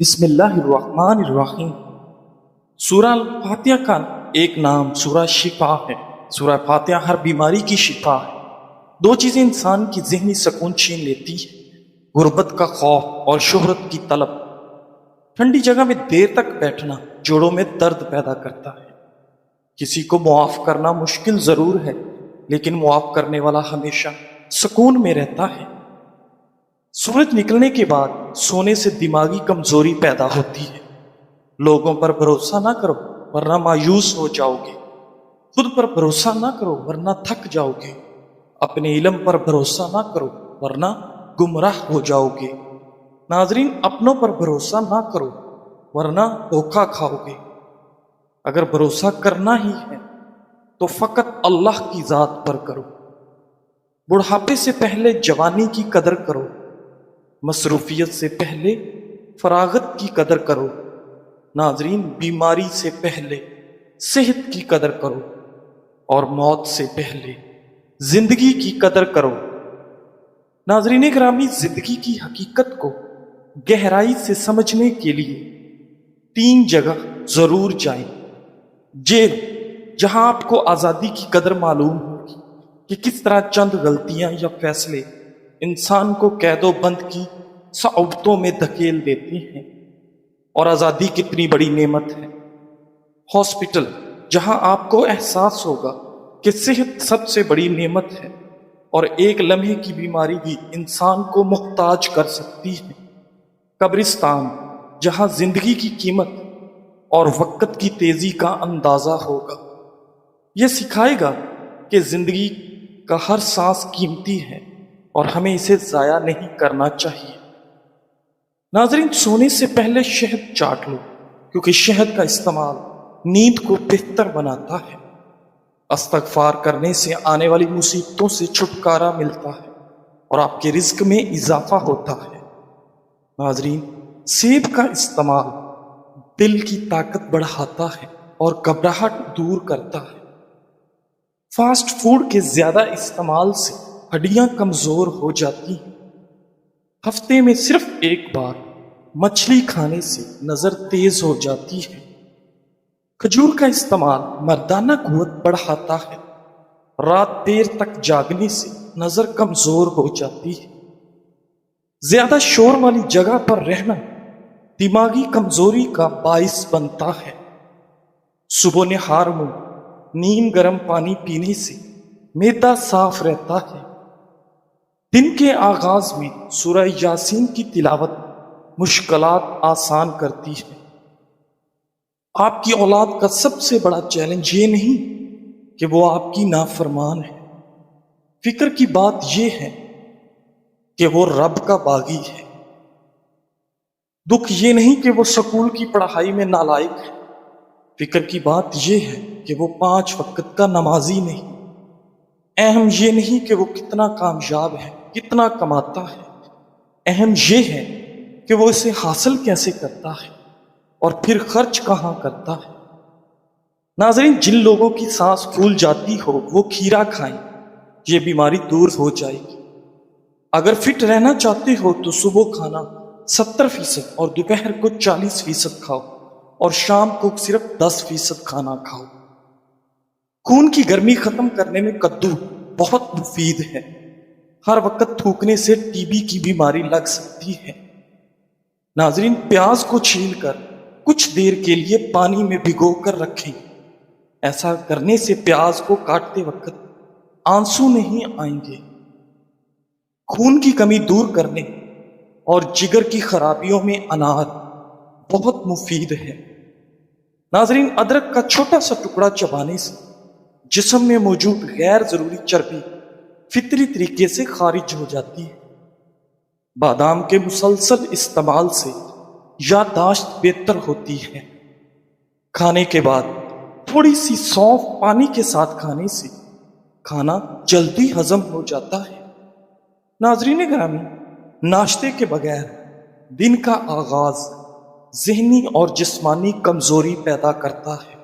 बिस्मिल्लाहिर्रहमानिर्रहीम। सूरह फातिहा का एक नाम सूरह शिफा है। सूरह फातिहा हर बीमारी की शिफा है। दो चीजें इंसान की ज़हनी सुकून छीन लेती है, गुर्बत का खौफ और शोहरत की तलब। ठंडी जगह में देर तक बैठना जोड़ों में दर्द पैदा करता है। किसी को मुआफ करना मुश्किल जरूर है, लेकिन मुआफ करने वाला हमेशा सुकून में रहता है। सूरज निकलने के बाद सोने से दिमागी कमजोरी पैदा होती है। लोगों पर भरोसा ना करो वरना मायूस हो जाओगे। खुद पर भरोसा ना करो वरना थक जाओगे। अपने इल्म पर भरोसा ना करो वरना गुमराह हो जाओगे। नाजरीन, अपनों पर भरोसा ना करो वरना धोखा खाओगे। अगर भरोसा करना ही है तो फकत अल्लाह की जात पर करो। बुढ़ापे से पहले जवानी की कदर करो, मसरूफियत से पहले फरागत की कदर करो। नाजरीन, बीमारी से पहले सेहत की कदर करो और मौत से पहले जिंदगी की कदर करो। नाजरीन ग्रामी, जिंदगी की हकीकत को गहराई से समझने के लिए 3 जगह जरूर जाएं। जेल, जहां आपको आजादी की कदर मालूम होगी कि किस तरह चंद गलतियां या फैसले इंसान को कैदो बंद की सऊबतों में धकेल देते हैं और आजादी कितनी बड़ी नेमत है। हॉस्पिटल, जहां आपको एहसास होगा कि सेहत सबसे बड़ी नेमत है और एक लम्हे की बीमारी भी इंसान को मुख्ताज कर सकती है। कब्रिस्तान, जहां जिंदगी की कीमत और वक्त की तेजी का अंदाजा होगा। यह सिखाएगा कि जिंदगी का हर सांस कीमती है और हमें इसे जाया नहीं करना चाहिए। नाजरीन, सोने से पहले शहद चाट लो, क्योंकि शहद का इस्तेमाल नींद को बेहतर बनाता है। इस्तगफार करने से आने वाली मुसीबतों से छुटकारा मिलता है और आपके रिज्क में इजाफा होता है। नाजरीन, सेब का इस्तेमाल दिल की ताकत बढ़ाता है और घबराहट दूर करता है। फास्ट फूड के ज्यादा इस्तेमाल से हड्डियां कमजोर हो जाती हैं। हफ्ते में सिर्फ एक बार मछली खाने से नजर तेज हो जाती है। खजूर का इस्तेमाल मर्दाना कुव्वत बढ़ाता है। रात देर तक जागने से नजर कमजोर हो जाती है। ज्यादा शोर वाली जगह पर रहना दिमागी कमजोरी का बाइस बनता है। सुबह निहार में नीम गर्म पानी पीने से मैदा साफ रहता है। दिन के आगाज में सूरह यासीन की तिलावत मुश्किलात आसान करती है। आपकी औलाद का सबसे बड़ा चैलेंज ये नहीं कि वो आपकी नाफरमान है। फिक्र की बात यह है कि वो रब का बागी है। दुख ये नहीं कि वो स्कूल की पढ़ाई में नालायक है। फिक्र की बात यह है कि वो 5 वक्त का नमाजी नहीं। अहम ये नहीं कि वो कितना कामयाब है, कितना कमाता है। अहम ये है कि वो इसे हासिल कैसे करता है और फिर खर्च कहां करता है। नाजरीन, जिन लोगों की सांस फूल जाती हो वो खीरा खाएं, ये बीमारी दूर हो जाएगी। अगर फिट रहना चाहते हो तो सुबह खाना 70% और दोपहर को 40% खाओ और शाम को सिर्फ 10% खाना खाओ। खून की गर्मी खत्म करने में कद्दू बहुत मुफीद है। हर वक्त थूकने से टीबी की बीमारी लग सकती है। नाजरीन, प्याज को छीलकर कुछ देर के लिए पानी में भिगो कर रखें। ऐसा करने से प्याज को काटते वक्त आंसू नहीं आएंगे। खून की कमी दूर करने और जिगर की खराबियों में अनार बहुत मुफीद है। नाजरीन, अदरक का छोटा सा टुकड़ा चबाने से जिस्म में मौजूद गैर जरूरी चर्बी फितरी तरीके से खारिज हो जाती है। बादाम के मुसलसल इस्तेमाल से याददाश्त बेहतर होती है। खाने के बाद थोड़ी सी सौंफ पानी के साथ खाने से खाना जल्दी हजम हो जाता है। नाजरीन ग्रामी, नाश्ते के बगैर दिन का आगाज ज़हनी और जिस्मानी कमजोरी पैदा करता है।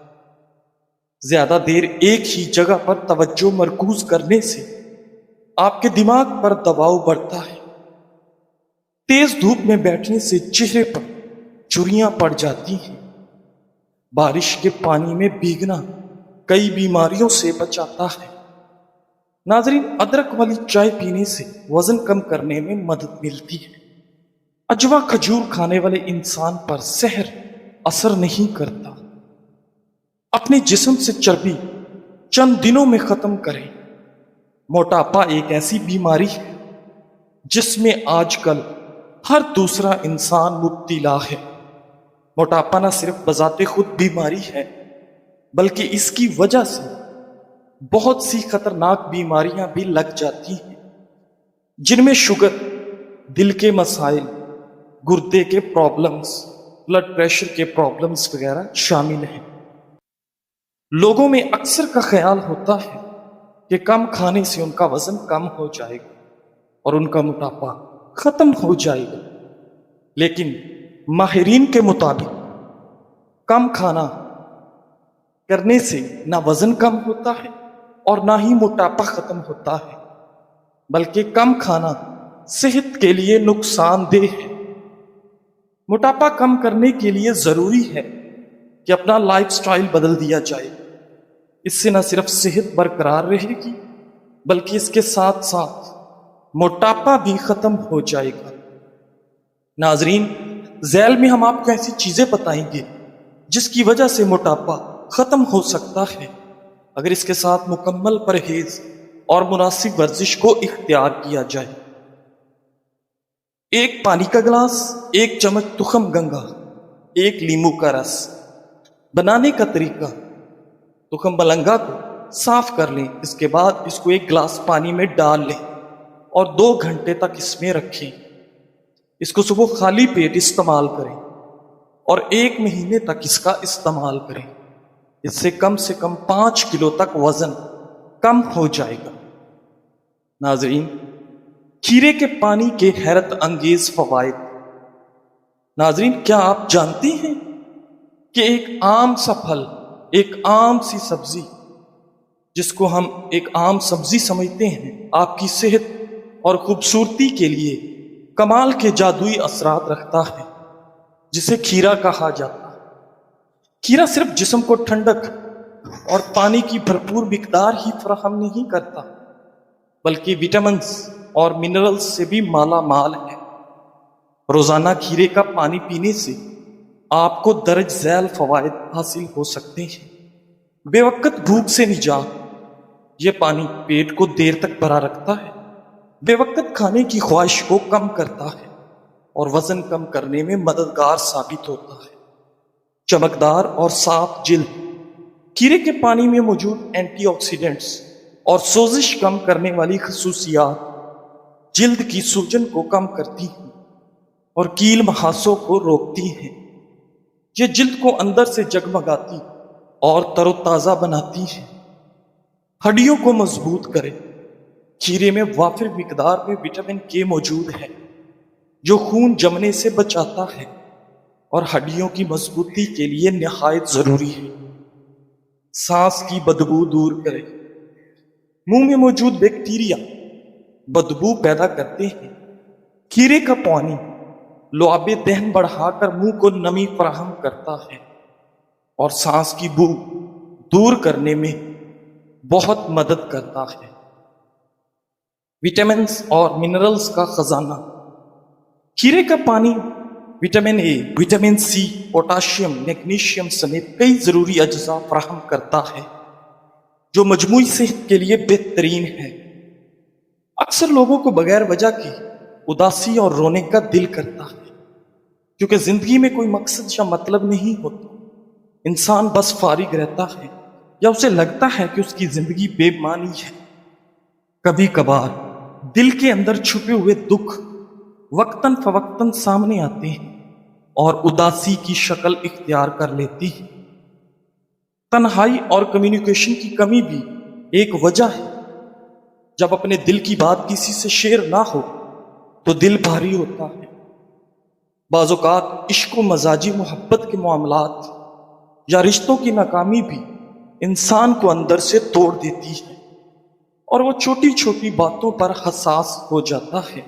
ज्यादा देर एक ही जगह पर तवज्जो मरकूज करने से आपके दिमाग पर दबाव बढ़ता है। तेज धूप में बैठने से चेहरे पर चुरियां पड़ जाती हैं। बारिश के पानी में भीगना कई बीमारियों से बचाता है। नाजरीन, अदरक वाली चाय पीने से वजन कम करने में मदद मिलती है। अजवा खजूर खाने वाले इंसान पर सहर असर नहीं करता। अपने जिस्म से चर्बी चंद दिनों में खत्म करें। मोटापा एक ऐसी बीमारी है जिसमें आजकल हर दूसरा इंसान मुब्तला है। मोटापा न सिर्फ बजाते खुद बीमारी है, बल्कि इसकी वजह से बहुत सी खतरनाक बीमारियां भी लग जाती हैं, जिनमें शुगर, दिल के मसाइल, गुर्दे के प्रॉब्लम्स, ब्लड प्रेशर के प्रॉब्लम्स वगैरह शामिल हैं। लोगों में अक्सर का ख्याल होता है कि कम खाने से उनका वजन कम हो जाएगा और उनका मोटापा खत्म हो जाएगा, लेकिन माहिरीन के मुताबिक कम खाना करने से ना वजन कम होता है और ना ही मोटापा खत्म होता है, बल्कि कम खाना सेहत के लिए नुकसानदेह है। मोटापा कम करने के लिए जरूरी है कि अपना लाइफस्टाइल बदल दिया जाए। इससे न सिर्फ सेहत बरकरार रहेगी, बल्कि इसके साथ साथ मोटापा भी खत्म हो जाएगा। नाजरीन, ज़ैल में हम आपको ऐसी चीजें बताएंगे जिसकी वजह से मोटापा खत्म हो सकता है, अगर इसके साथ मुकम्मल परहेज और मुनासिब वर्जिश को इख्तियार किया जाए। एक पानी का गिलास, एक चम्मच तुखम गंगा, एक लींबू का रस। बनाने का तरीका: तुखम मलंगा को साफ कर लें, इसके बाद इसको एक गिलास पानी में डाल लें और 2 घंटे तक इसमें रखें। इसको सुबह खाली पेट इस्तेमाल करें और 1 महीने तक इसका इस्तेमाल करें। इससे कम 5 किलो तक वजन कम हो जाएगा। नाजरीन, खीरे के पानी के हैरत अंगेज फवायद। नाजरीन, क्या आप जानते हैं कि एक आम सा फल, एक आम सी सब्जी, जिसको हम एक आम सब्जी समझते हैं, आपकी सेहत और खूबसूरती के लिए कमाल के जादुई असरात रखता है, जिसे खीरा कहा जाता है। खीरा सिर्फ जिस्म को ठंडक और पानी की भरपूर मिकदार ही फराहम नहीं करता, बल्कि विटामिन्स और मिनरल्स से भी माला माल है। रोजाना खीरे का पानी पीने से आपको दर्ज झैल फवायद हासिल हो सकते हैं। बेवक्त भूख से निजात: ये पानी पेट को देर तक भरा रखता है, बेवक्त खाने की ख्वाहिश को कम करता है और वजन कम करने में मददगार साबित होता है। चमकदार और साफ जिल्द: खीरे के पानी में मौजूद एंटीऑक्सीडेंट्स और सोजिश कम करने वाली खसूसियात जिल्द की सूजन को कम करती हैं और कील महासों को रोकती हैं। ये जिल्द को अंदर से जगमगाती और तरोताजा बनाती है। हड्डियों को मजबूत करे: खीरे में वाफिर मिकदार में विटामिन के मौजूद है, जो खून जमने से बचाता है और हड्डियों की मजबूती के लिए निहायत जरूरी है। सांस की बदबू दूर करे: मुंह में मौजूद बैक्टीरिया बदबू पैदा करते हैं। खीरे का पानी लुआबे दहन बढ़ाकर मुंह को नमी फराहम करता है और सांस की बू दूर करने में बहुत मदद करता है। विटामिन्स और मिनरल्स का खजाना: खीरे का पानी vitamin A, vitamin C, potassium, magnesium समेत कई जरूरी अज्जा फराहम करता है, जो मजमूई सेहत के लिए बेहतरीन है। अक्सर लोगों को बगैर वजह की उदासी और रोने का दिल करता है, क्योंकि जिंदगी में कोई मकसद या मतलब नहीं होता। इंसान बस फारिग रहता है या उसे लगता है कि उसकी जिंदगी बेमानी है। कभी कभार दिल के अंदर छुपे हुए दुख वक्तन फवक्तन सामने आते हैं और उदासी की शक्ल इख्तियार कर लेती है। तन्हाई और कम्युनिकेशन की कमी भी एक वजह है। जब अपने दिल की बात किसी से शेयर ना हो तो दिल भारी होता है। बाज़ौक़ात इश्क व मजाजी मोहब्बत के मामलात या रिश्तों की नाकामी भी इंसान को अंदर से तोड़ देती है और वो छोटी छोटी बातों पर हसास हो जाता है।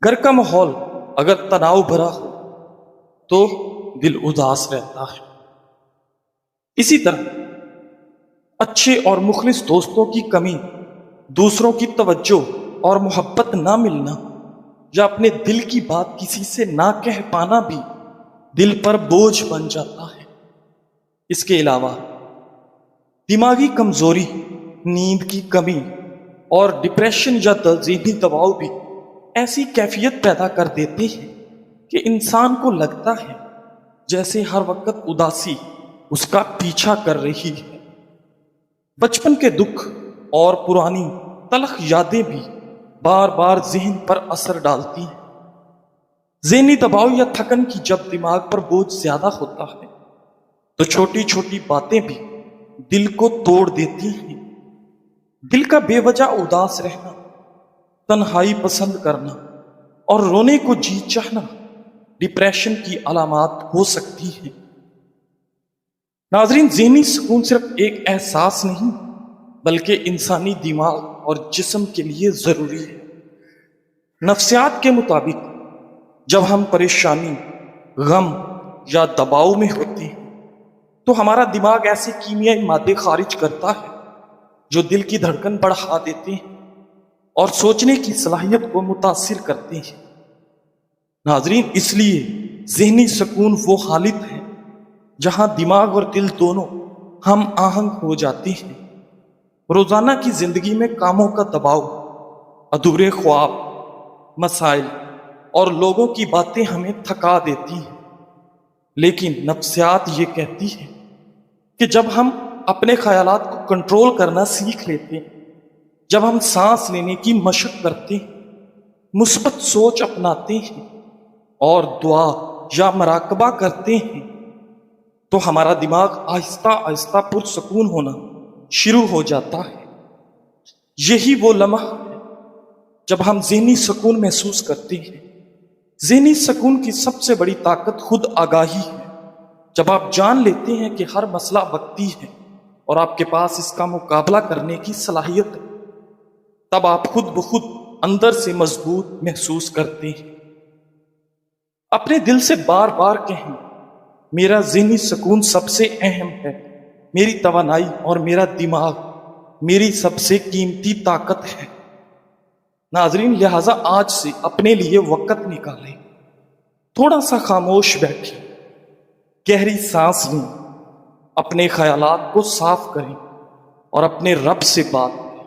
घर का माहौल अगर तनाव भरा हो تو دل اداس رہتا ہے۔ اسی طرح اچھے اور مخلص دوستوں کی کمی، دوسروں کی توجہ اور محبت نہ ملنا، یا اپنے دل کی بات کسی سے نہ کہہ پانا بھی دل پر بوجھ بن جاتا ہے۔ اس کے علاوہ دماغی کمزوری، نیند کی کمی اور ڈپریشن یا ذہنی دباؤ بھی ایسی کیفیت پیدا کر دیتے ہیں کہ انسان کو لگتا ہے جیسے ہر وقت اداسی اس کا پیچھا کر رہی ہے۔ بچپن کے دکھ اور پرانی تلخ یادیں بھی بار بار ذہن پر اثر ڈالتی ہیں۔ ذہنی دباؤ یا تھکن کی جب دماغ پر بوجھ زیادہ ہوتا ہے تو چھوٹی چھوٹی باتیں بھی دل کو توڑ دیتی ہیں۔ دل کا بے وجہ اداس رہنا، تنہائی پسند کرنا اور رونے کو جی چاہنا ڈپریشن کی علامات ہو سکتی ہیں۔ ناظرین، ذہنی سکون صرف ایک احساس نہیں بلکہ انسانی دماغ اور جسم کے لیے ضروری ہے۔ نفسیات کے مطابق جب ہم پریشانی، غم یا دباؤ میں ہوتے ہیں تو ہمارا دماغ ایسے کیمیائی مادے خارج کرتا ہے جو دل کی دھڑکن بڑھا دیتے ہیں اور سوچنے کی صلاحیت کو متاثر کرتے ہیں۔ ناظرین، اس لیے ذہنی سکون وہ حالت ہے جہاں دماغ اور دل دونوں ہم آہنگ ہو جاتے ہیں۔ روزانہ کی زندگی میں کاموں کا دباؤ، ادھورے خواب، مسائل اور لوگوں کی باتیں ہمیں تھکا دیتی ہیں، لیکن نفسیات یہ کہتی ہے کہ جب ہم اپنے خیالات کو کنٹرول کرنا سیکھ لیتے ہیں، جب ہم سانس لینے کی مشق کرتے ہیں، مثبت سوچ اپناتے ہیں اور دعا یا مراقبہ کرتے ہیں تو ہمارا دماغ آہستہ آہستہ پرسکون ہونا شروع ہو جاتا ہے۔ یہی وہ لمحہ ہے جب ہم ذہنی سکون محسوس کرتے ہیں۔ ذہنی سکون کی سب سے بڑی طاقت خود آگاہی ہے۔ جب آپ جان لیتے ہیں کہ ہر مسئلہ وقتی ہے اور آپ کے پاس اس کا مقابلہ کرنے کی صلاحیت ہے، تب آپ خود بخود اندر سے مضبوط محسوس کرتے ہیں۔ اپنے دل سے بار بار کہیں، میرا ذہنی سکون سب سے اہم ہے، میری توانائی اور میرا دماغ میری سب سے قیمتی طاقت ہے۔ ناظرین، لہٰذا آج سے اپنے لیے وقت نکالیں، تھوڑا سا خاموش بیٹھیں، گہری سانس لیں، اپنے خیالات کو صاف کریں اور اپنے رب سے بات کریں۔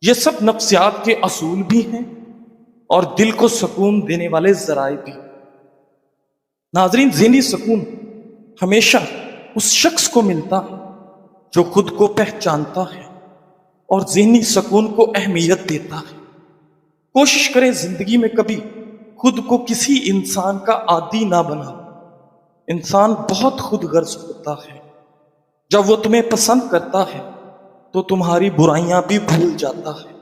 یہ سب نفسیات کے اصول بھی ہیں اور دل کو سکون دینے والے ذرائع بھی۔ ناظرین، ذہنی سکون ہمیشہ اس شخص کو ملتا ہے جو خود کو پہچانتا ہے اور ذہنی سکون کو اہمیت دیتا ہے۔ کوشش کریں زندگی میں کبھی خود کو کسی انسان کا عادی نہ بنا۔ انسان بہت خود غرض ہوتا ہے۔ جب وہ تمہیں پسند کرتا ہے تو تمہاری برائیاں بھی بھول جاتا ہے،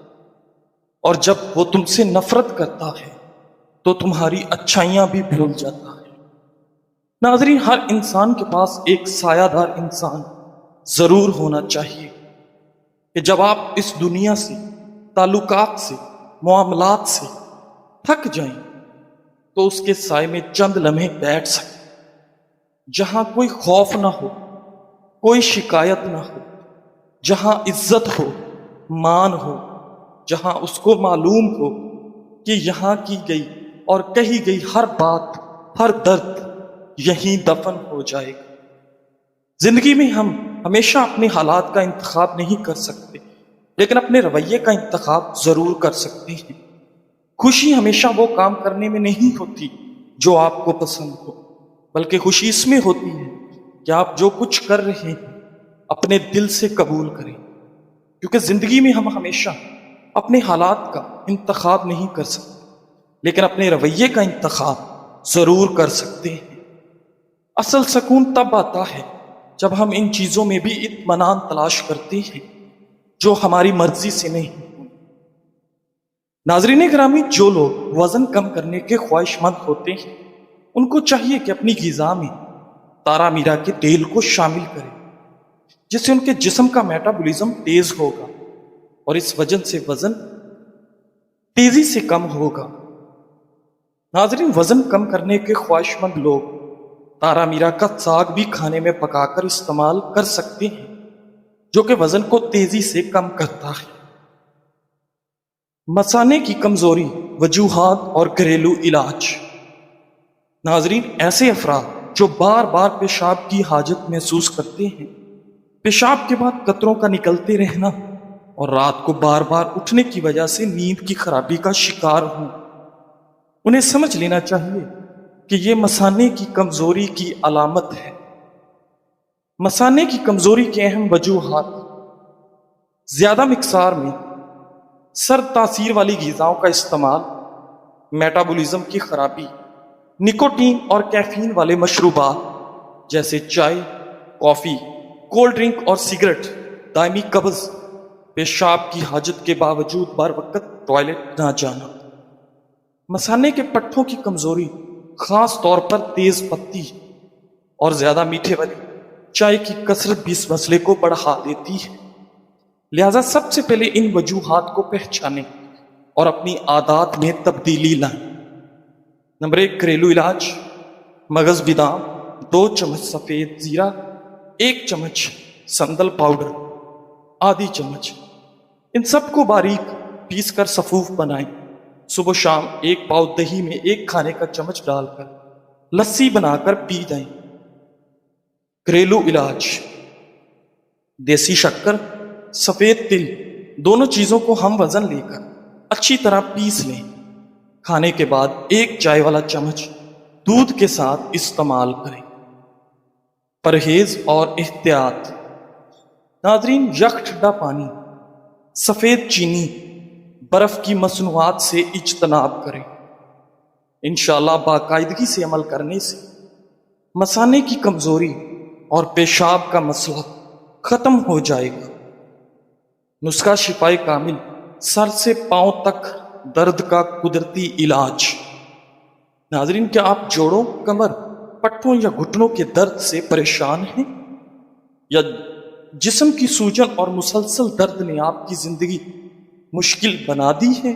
اور جب وہ تم سے نفرت کرتا ہے تو تمہاری اچھائیاں بھی بھول جاتا ہے۔ ناظرین، ہر انسان کے پاس ایک سایہ دار انسان ضرور ہونا چاہیے کہ جب آپ اس دنیا سے، تعلقات سے، معاملات سے تھک جائیں تو اس کے سائے میں چند لمحے بیٹھ سکیں، جہاں کوئی خوف نہ ہو، کوئی شکایت نہ ہو، جہاں عزت ہو، مان ہو، جہاں اس کو معلوم ہو کہ یہاں کی گئی اور کہی گئی ہر بات، ہر درد یہیں دفن ہو جائے گا۔ زندگی میں ہم ہمیشہ اپنے حالات کا انتخاب نہیں کر سکتے، لیکن اپنے رویے کا انتخاب ضرور کر سکتے ہیں۔ خوشی ہمیشہ وہ کام کرنے میں نہیں ہوتی جو آپ کو پسند ہو، بلکہ خوشی اس میں ہوتی ہے کہ آپ جو کچھ کر رہے ہیں اپنے دل سے قبول کریں، کیونکہ زندگی میں ہم ہمیشہ اپنے حالات کا انتخاب نہیں کر سکتے، لیکن اپنے رویے کا انتخاب ضرور کر سکتے ہیں۔ اصل سکون تب آتا ہے جب ہم ان چیزوں میں بھی اطمینان تلاش کرتے ہیں جو ہماری مرضی سے نہیں۔ ناظرین گرامی، جو لوگ وزن کم کرنے کے خواہش مند ہوتے ہیں ان کو چاہیے کہ اپنی غذا میں تارا میرا کے تیل کو شامل کریں، جس سے ان کے جسم کا میٹابولزم تیز ہوگا اور اس وجہ سے وزن تیزی سے کم ہوگا۔ ناظرین، وزن کم کرنے کے خواہش مند لوگ تارا میرا کا ساگ بھی کھانے میں پکا کر استعمال کر سکتے ہیں، جو کہ وزن کو تیزی سے کم کرتا ہے۔ مثانے کی کمزوری، وجوہات اور گھریلو علاج۔ ناظرین، ایسے افراد جو بار بار پیشاب کی حاجت محسوس کرتے ہیں، پیشاب کے بعد قطروں کا نکلتے رہنا اور رات کو بار بار اٹھنے کی وجہ سے نیند کی خرابی کا شکار ہوں، انہیں سمجھ لینا چاہیے کہ یہ مثانے کی کمزوری کی علامت ہے۔ مثانے کی کمزوری کے اہم وجوہات: زیادہ مقدار میں سرد تاثیر والی غذاؤں کا استعمال، میٹابولزم کی خرابی، نکوٹین اور کیفین والے مشروبات جیسے چائے، کافی، کولڈ ڈرنک اور سگریٹ، دائمی قبض، پیشاب کی حاجت کے باوجود بر وقت ٹوائلٹ نہ جانا۔ مثانے کے پٹھوں کی کمزوری خاص طور پر تیز پتی اور زیادہ میٹھے والی چائے کی کثرت بھی اس مسئلے کو بڑھا دیتی ہے۔ لہذا سب سے پہلے ان وجوہات کو پہچانیں اور اپنی عادات میں تبدیلی لائیں۔ نمبر 1، گھریلو علاج: مغز بادام، 2 چمچ سفید زیرہ، 1 چمچ سندل پاؤڈر، آدھی چمچ، ان سب کو باریک پیس کر سفوف بنائیں۔ صبح شام 1 پاؤ دہی میں 1 کھانے کا چمچ ڈال کر لسی بنا کر پی جائیں۔ گھریلو علاج: دیسی شکر، سفید تل، دونوں چیزوں کو ہم وزن لے کر اچھی طرح پیس لیں۔ کھانے کے بعد 1 چائے والا چمچ دودھ کے ساتھ استعمال کریں۔ پرہیز اور احتیاط: ناظرین، یک ٹھنڈا پانی، سفید چینی، برف کی مصنوعات سے اجتناب کریں۔ انشاءاللہ باقاعدگی سے عمل کرنے سے مثانے کی کمزوری اور پیشاب کا مسئلہ ختم ہو جائے گا۔ نسخہ شفائے کامل، سر سے پاؤں تک درد کا قدرتی علاج۔ ناظرین، کیا آپ جوڑوں، کمر، پٹھوں یا گھٹنوں کے درد سے پریشان ہیں، یا جسم کی سوجن اور مسلسل درد نے آپ کی زندگی مشکل بنا دی ہے؟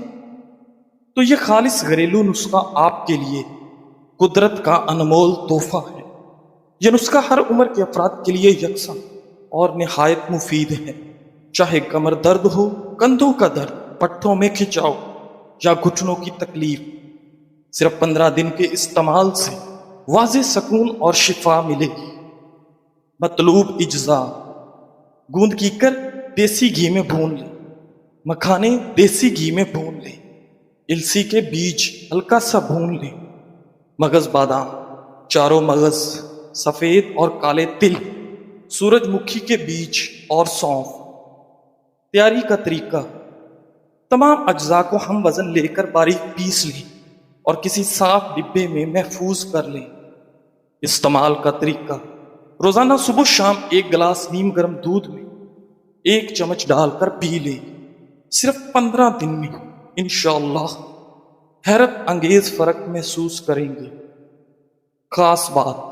تو یہ خالص گھریلو نسخہ آپ کے لیے قدرت کا انمول تحفہ ہے۔ یہ نسخہ ہر عمر کے افراد کے لیے یکساں اور نہایت مفید ہے، چاہے کمر درد ہو، کندھوں کا درد، پٹھوں میں کھچاؤ یا گھٹنوں کی تکلیف۔ صرف 15 دن کے استعمال سے واضح سکون اور شفا ملے گی۔ مطلوب اجزاء: گوند کیکر دیسی گھی میں بھون لیں، مکھانے دیسی گھی میں بھون لیں، السی کے بیج ہلکا سا بھون لیں، مغز بادام، چاروں مغز، سفید اور کالے تل، سورج مکھی کے بیج اور سونف۔ تیاری کا طریقہ: تمام اجزاء کو ہم وزن لے کر باریک پیس لیں اور کسی صاف ڈبے میں محفوظ کر لیں۔ استعمال کا طریقہ: روزانہ صبح شام 1 گلاس نیم گرم دودھ میں 1 چمچ ڈال کر پی لیں۔ صرف 15 دن میں انشاءاللہ حیرت انگیز فرق محسوس کریں گے۔ خاص بات: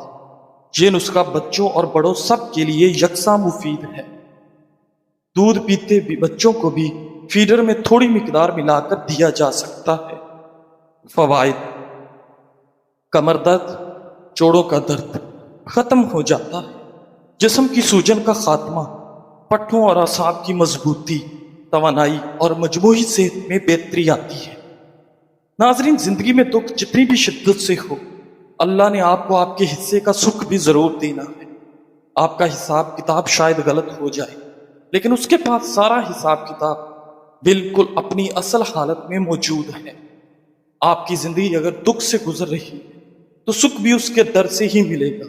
یہ نسخہ بچوں اور بڑوں سب کے لیے یکساں مفید ہے۔ دودھ پیتے بھی بچوں کو بھی فیڈر میں تھوڑی مقدار ملا کر دیا جا سکتا ہے۔ فوائد: کمر درد، جوڑوں کا درد ختم ہو جاتا ہے، جسم کی سوجن کا خاتمہ، پٹھوں اور اعصاب کی مضبوطی، توانائی اور مجموعی صحت میں بہتری آتی ہے۔ ناظرین، زندگی میں دکھ جتنی بھی شدت سے ہو، اللہ نے آپ کو آپ کے حصے کا سکھ بھی ضرور دینا ہے۔ آپ کا حساب کتاب شاید غلط ہو جائے، لیکن اس کے پاس سارا حساب کتاب بالکل اپنی اصل حالت میں موجود ہے۔ آپ کی زندگی اگر دکھ سے گزر رہی ہے تو سکھ بھی اس کے در سے ہی ملے گا۔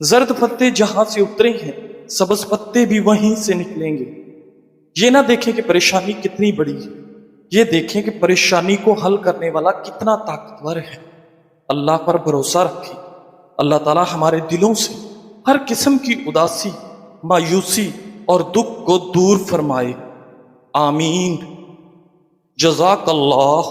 زرد پتے جہاں سے اترے ہیں، سبز پتے بھی وہیں سے نکلیں گے۔ یہ نہ دیکھیں کہ پریشانی کتنی بڑی ہے، یہ دیکھیں کہ پریشانی کو حل کرنے والا کتنا طاقتور ہے۔ اللہ پر بھروسہ رکھیں۔ اللہ تعالی ہمارے دلوں سے ہر قسم کی اداسی، مایوسی اور دکھ کو دور فرمائے۔ آمین۔ جزاک اللہ۔